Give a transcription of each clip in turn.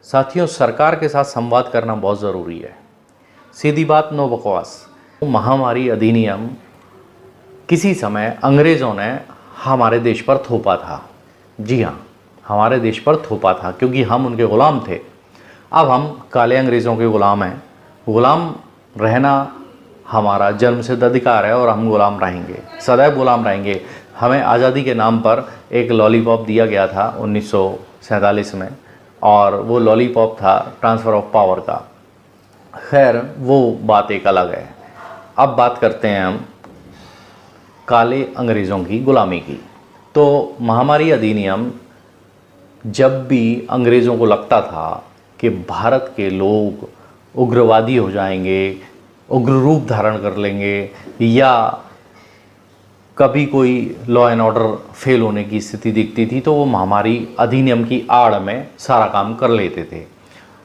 साथियों, सरकार के साथ संवाद करना बहुत ज़रूरी है। सीधी बात, नो बकवास। महामारी अधिनियम किसी समय अंग्रेज़ों ने हमारे देश पर थोपा था। जी हाँ, हमारे देश पर थोपा था क्योंकि हम उनके ग़ुलाम थे। अब हम काले अंग्रेज़ों के ग़ुलाम हैं। ग़ुलाम रहना हमारा जन्मसिद्ध अधिकार है और हम ग़ुलाम रहेंगे, सदैव ग़ुलाम रहेंगे। हमें आज़ादी के नाम पर एक लॉलीपॉप दिया गया था 1947 में, और वो लॉलीपॉप था ट्रांसफ़र ऑफ पावर का। खैर, वो बात एक अलग है। अब बात करते हैं हम काले अंग्रेज़ों की ग़ुलामी की। तो महामारी अधिनियम, जब भी अंग्रेज़ों को लगता था कि भारत के लोग उग्रवादी हो जाएंगे, उग्र रूप धारण कर लेंगे, या कभी कोई लॉ एंड ऑर्डर फेल होने की स्थिति दिखती थी, तो वो महामारी अधिनियम की आड़ में सारा काम कर लेते थे।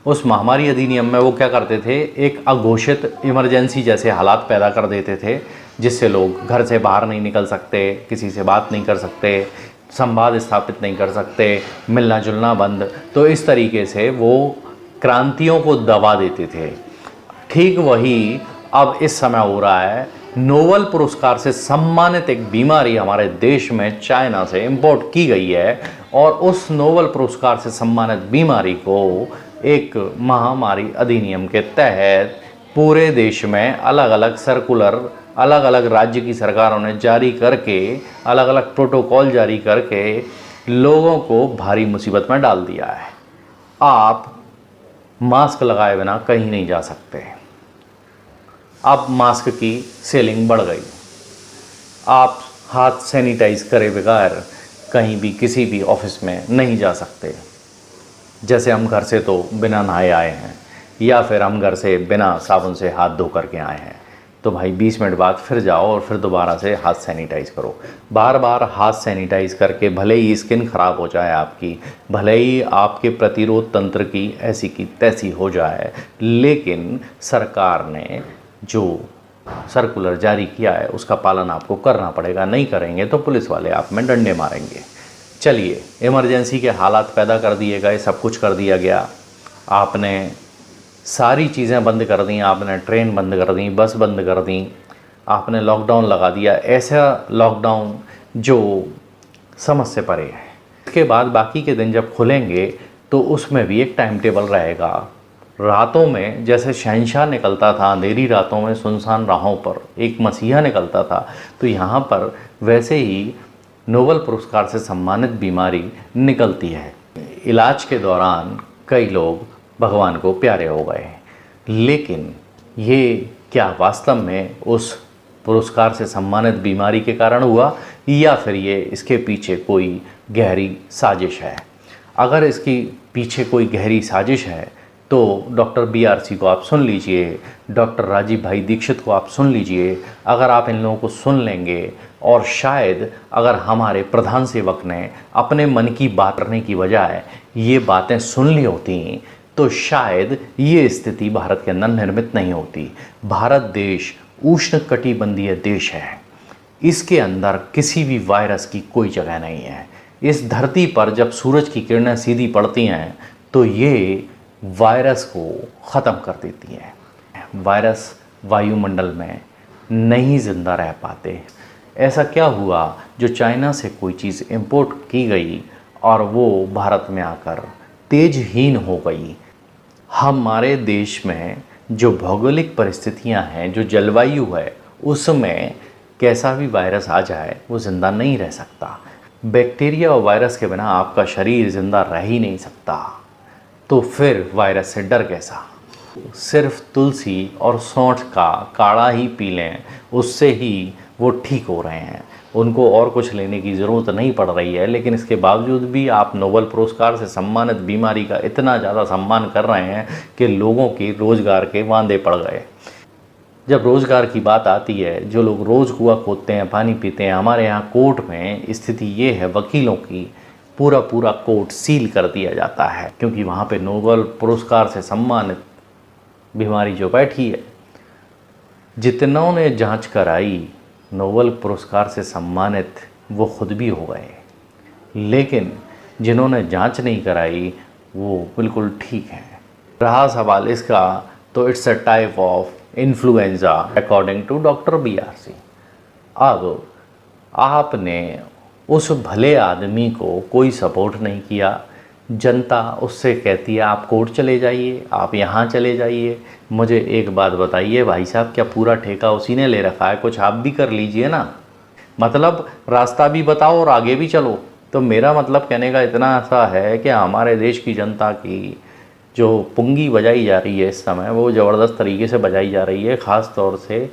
उस महामारी अधिनियम में वो क्या करते थे, एक अघोषित इमरजेंसी जैसे हालात पैदा कर देते थे, जिससे लोग घर से बाहर नहीं निकल सकते, किसी से बात नहीं कर सकते, संवाद स्थापित नहीं कर सकते, मिलना जुलना बंद। तो इस तरीके से वो क्रांतियों को दबा देते थे। ठीक वही अब इस समय हो रहा है। नोबेल पुरस्कार से सम्मानित एक बीमारी हमारे देश में चाइना से इंपोर्ट की गई है, और उस नोबेल पुरस्कार से सम्मानित बीमारी को एक महामारी अधिनियम के तहत पूरे देश में अलग अलग सर्कुलर, अलग अलग राज्य की सरकारों ने जारी करके, अलग अलग प्रोटोकॉल जारी करके लोगों को भारी मुसीबत में डाल दिया है। आप मास्क लगाए बिना कहीं नहीं जा सकते। अब मास्क की सेलिंग बढ़ गई। आप हाथ सैनिटाइज करे बगैर कहीं भी किसी भी ऑफिस में नहीं जा सकते। जैसे हम घर से तो बिना नहाए आए हैं, या फिर हम घर से बिना साबुन से हाथ धो करके आए हैं, तो भाई 20 मिनट बाद फिर जाओ और फिर दोबारा से हाथ सैनिटाइज़ करो। बार बार हाथ सैनिटाइज़ करके भले ही स्किन ख़राब हो जाए आपकी, भले ही आपके प्रतिरोध तंत्र की ऐसी की तैसी हो जाए, लेकिन सरकार ने जो सर्कुलर जारी किया है उसका पालन आपको करना पड़ेगा। नहीं करेंगे तो पुलिस वाले आप में डंडे मारेंगे। चलिए, इमरजेंसी के हालात पैदा कर दिए गए, सब कुछ कर दिया गया। आपने सारी चीज़ें बंद कर दी, आपने ट्रेन बंद कर दी, बस बंद कर दी, आपने लॉकडाउन लगा दिया। ऐसा लॉकडाउन जो समझ से परे है। इसके बाद बाकी के दिन जब खुलेंगे तो उसमें भी एक टाइम टेबल रहेगा। रातों में जैसे शहंशाह निकलता था, अंधेरी रातों में सुनसान राहों पर एक मसीहा निकलता था, तो यहाँ पर वैसे ही नोबेल पुरस्कार से सम्मानित बीमारी निकलती है। इलाज के दौरान कई लोग भगवान को प्यारे हो गए, लेकिन ये क्या वास्तव में उस पुरस्कार से सम्मानित बीमारी के कारण हुआ, या फिर ये इसके पीछे कोई गहरी साजिश है? अगर इसकी पीछे कोई गहरी साजिश है तो डॉक्टर BRC को आप सुन लीजिए, डॉक्टर राजीव भाई दीक्षित को आप सुन लीजिए। अगर आप इन लोगों को सुन लेंगे, और शायद अगर हमारे प्रधान सेवक ने अपने मन की बात करने की बजाय ये बातें सुन ली होती, तो शायद ये स्थिति भारत के अंदर निर्मित नहीं होती। भारत देश उष्णकटिबंधीय देश है। इसके अंदर किसी भी वायरस की कोई जगह नहीं है। इस धरती पर जब सूरज की किरणें सीधी पड़ती हैं तो ये वायरस को ख़त्म कर देती है। वायरस वायुमंडल में नहीं ज़िंदा रह पाते। ऐसा क्या हुआ जो चाइना से कोई चीज़ इंपोर्ट की गई और वो भारत में आकर तेजहीन हो गई? हमारे देश में जो भौगोलिक परिस्थितियां हैं, जो जलवायु है, उसमें कैसा भी वायरस आ जाए वो ज़िंदा नहीं रह सकता। बैक्टीरिया और वायरस के बिना आपका शरीर ज़िंदा रह ही नहीं सकता। तो फिर वायरस से डर कैसा? सिर्फ तुलसी और सौंठ का काढ़ा ही पी लें, उससे ही वो ठीक हो रहे हैं। उनको और कुछ लेने की ज़रूरत नहीं पड़ रही है। लेकिन इसके बावजूद भी आप नोबेल पुरस्कार से सम्मानित बीमारी का इतना ज़्यादा सम्मान कर रहे हैं कि लोगों के रोज़गार के वांदे पड़ गए। जब रोज़गार की बात आती है, जो लोग रोज़ कुआं खोदते हैं, पानी पीते हैं, हमारे यहाँ कोर्ट में स्थिति ये है, वकीलों की पूरा कोर्ट सील कर दिया जाता है, क्योंकि वहाँ पे नोबेल पुरस्कार से सम्मानित बीमारी जो बैठी है। जितनों ने जांच कराई नोबेल पुरस्कार से सम्मानित, वो खुद भी हो गए, लेकिन जिन्होंने जांच नहीं कराई वो बिल्कुल ठीक है। रहा सवाल इसका, तो it's a type of influenza according to doctor BRC। अब आपने उस भले आदमी को कोई सपोर्ट नहीं किया, जनता उससे कहती है आप कोर्ट चले जाइए, आप यहाँ चले जाइए। मुझे एक बात बताइए भाई साहब, क्या पूरा ठेका उसी ने ले रखा है? कुछ आप भी कर लीजिए ना, मतलब रास्ता भी बताओ और आगे भी चलो। तो मेरा मतलब कहने का इतना सा है कि हमारे देश की जनता की जो पुंगी बजाई जा रही है इस समय, वो ज़बरदस्त तरीके से बजाई जा रही है। ख़ास तौर से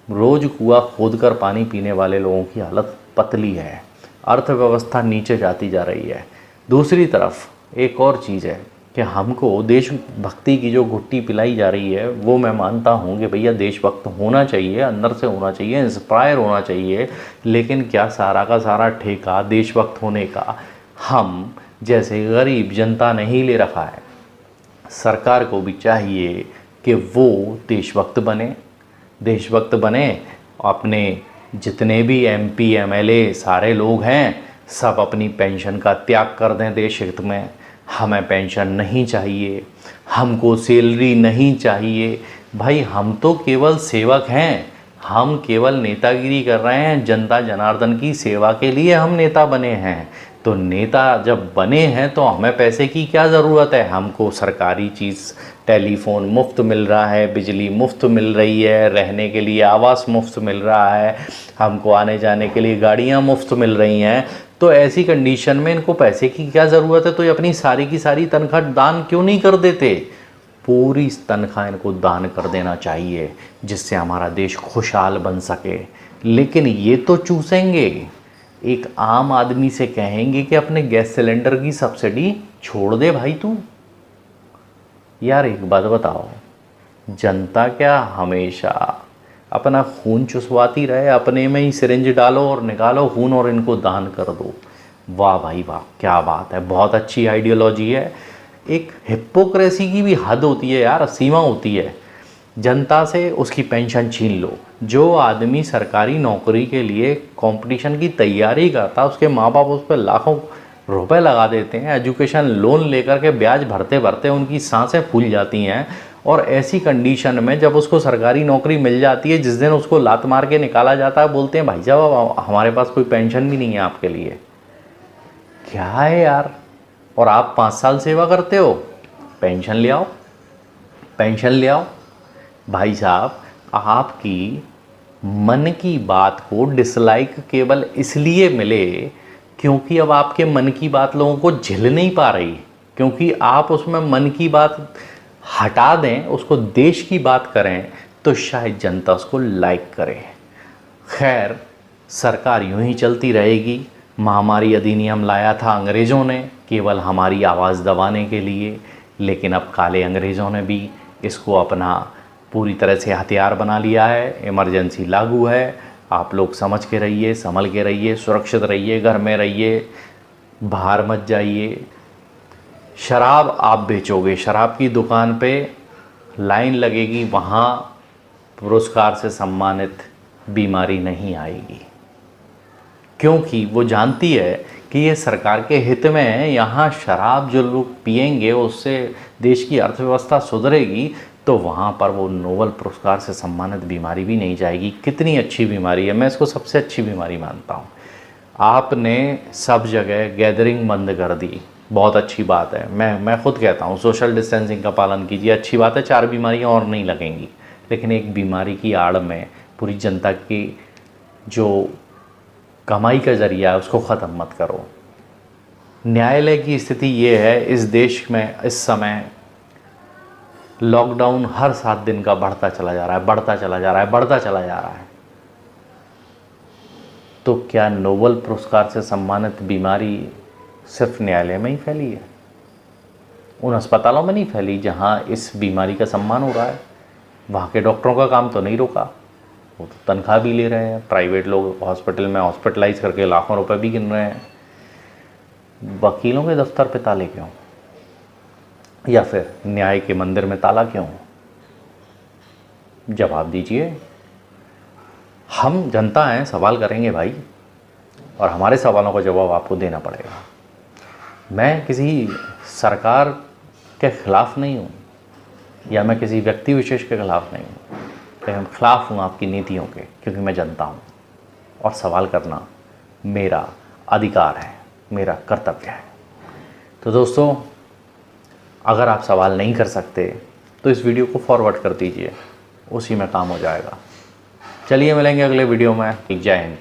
रोज़ कुआं खोदकर पानी पीने वाले लोगों की हालत पतली है, अर्थव्यवस्था नीचे जाती जा रही है। दूसरी तरफ एक और चीज़ है कि हमको देशभक्ति की जो घुट्टी पिलाई जा रही है, वो मैं मानता हूँ कि भैया देशभक्त होना चाहिए, अंदर से होना चाहिए, इंस्पायर होना चाहिए। लेकिन क्या सारा का सारा ठेका देशभक्त होने का हम जैसे गरीब जनता ने ही ले रखा है? सरकार को भी चाहिए कि वो देशभक्त बने, देशभक्त बने। अपने जितने भी MP MLA सारे लोग हैं, सब अपनी पेंशन का त्याग कर दें देश हित में। हमें पेंशन नहीं चाहिए, हमको सैलरी नहीं चाहिए। भाई हम तो केवल सेवक हैं, हम केवल नेतागिरी कर रहे हैं, जनता जनार्दन की सेवा के लिए हम नेता बने हैं। तो नेता जब बने हैं तो हमें पैसे की क्या ज़रूरत है? हमको सरकारी चीज़, टेलीफोन मुफ्त मिल रहा है, बिजली मुफ्त मिल रही है, रहने के लिए आवास मुफ्त मिल रहा है, हमको आने जाने के लिए गाड़ियाँ मुफ्त मिल रही हैं। तो ऐसी कंडीशन में इनको पैसे की क्या ज़रूरत है? तो ये अपनी सारी की सारी तनख्वाह दान क्यों नहीं कर देते? पूरी तनख्वाह इनको दान कर देना चाहिए, जिससे हमारा देश खुशहाल बन सके। लेकिन ये तो चूसेंगे, एक आम आदमी से कहेंगे कि अपने गैस सिलेंडर की सब्सिडी छोड़ दे भाई तू। यार एक बात बताओ, जनता क्या हमेशा अपना खून चुसवाती रहे? अपने में ही सिरिंज डालो और निकालो खून और इनको दान कर दो। वाह भाई वाह, क्या बात है, बहुत अच्छी आइडियोलॉजी है। एक हिपोक्रेसी की भी हद होती है यार, सीमा होती है। जनता से उसकी पेंशन छीन लो। जो आदमी सरकारी नौकरी के लिए कंपटीशन की तैयारी करता, उसके माँ बाप उस पर लाखों रुपए लगा देते हैं, एजुकेशन लोन लेकर के ब्याज भरते भरते उनकी सांसें फूल जाती हैं। और ऐसी कंडीशन में जब उसको सरकारी नौकरी मिल जाती है, जिस दिन उसको लात मार के निकाला जाता है, बोलते हैं भाई साहब हमारे पास कोई पेंशन भी नहीं है आपके लिए। क्या है यार? और आप 5 साल सेवा करते हो, पेंशन ले आओ, पेंशन ले आओ। भाई साहब आपकी मन की बात को डिसलाइक केवल इसलिए मिले क्योंकि अब आपके मन की बात लोगों को झेल नहीं पा रही, क्योंकि आप उसमें मन की बात हटा दें, उसको देश की बात करें, तो शायद जनता उसको लाइक करे। खैर, सरकार यूं ही चलती रहेगी। महामारी अधिनियम लाया था अंग्रेज़ों ने केवल हमारी आवाज़ दबाने के लिए, लेकिन अब काले अंग्रेज़ों ने भी इसको अपना पूरी तरह से हथियार बना लिया है। इमरजेंसी लागू है, आप लोग समझ के रहिए, संभल के रहिए, सुरक्षित रहिए, घर में रहिए, बाहर मत जाइए। शराब आप बेचोगे, शराब की दुकान पे लाइन लगेगी, वहाँ पुरस्कार से सम्मानित बीमारी नहीं आएगी, क्योंकि वो जानती है कि ये सरकार के हित में है। यहाँ शराब जो लोग पिएंगे उससे देश की अर्थव्यवस्था सुधरेगी, तो वहाँ पर वो नोबेल पुरस्कार से सम्मानित बीमारी भी नहीं जाएगी। कितनी अच्छी बीमारी है, मैं इसको सबसे अच्छी बीमारी मानता हूँ। आपने सब जगह गैदरिंग बंद कर दी, बहुत अच्छी बात है। मैं खुद कहता हूँ सोशल डिस्टेंसिंग का पालन कीजिए, अच्छी बात है, 4 बीमारियाँ और नहीं लगेंगी। लेकिन एक बीमारी की आड़ में पूरी जनता की जो कमाई का ज़रिया है उसको ख़त्म मत करो। न्यायालय की स्थिति ये है इस देश में इस समय, लॉकडाउन हर 7 दिन का बढ़ता चला जा रहा है, बढ़ता चला जा रहा है, बढ़ता चला जा रहा है। तो क्या नोबेल पुरस्कार से सम्मानित बीमारी सिर्फ न्यायालय में ही फैली है? उन अस्पतालों में नहीं फैली जहां इस बीमारी का सम्मान हो रहा है? वहाँ के डॉक्टरों का काम तो नहीं रोका, वो तो तनख्वाह भी ले रहे हैं। प्राइवेट लोग हॉस्पिटल में हॉस्पिटलाइज करके लाखों रुपए भी गिन रहे हैं। वकीलों के दफ्तर पे ताले क्यों? या फिर न्याय के मंदिर में ताला क्यों? जवाब दीजिए। हम जनता हैं, सवाल करेंगे भाई, और हमारे सवालों का जवाब आपको देना पड़ेगा। मैं किसी सरकार के ख़िलाफ़ नहीं हूँ या मैं किसी व्यक्ति विशेष के ख़िलाफ़ नहीं हूँ, लेकिन ख़िलाफ़ हूँ आपकी नीतियों के, क्योंकि मैं जनता हूँ और सवाल करना मेरा अधिकार है, मेरा कर्तव्य है। तो दोस्तों, अगर आप सवाल नहीं कर सकते तो इस वीडियो को फॉरवर्ड कर दीजिए, उसी में काम हो जाएगा। चलिए मिलेंगे अगले वीडियो में। जय हिंद।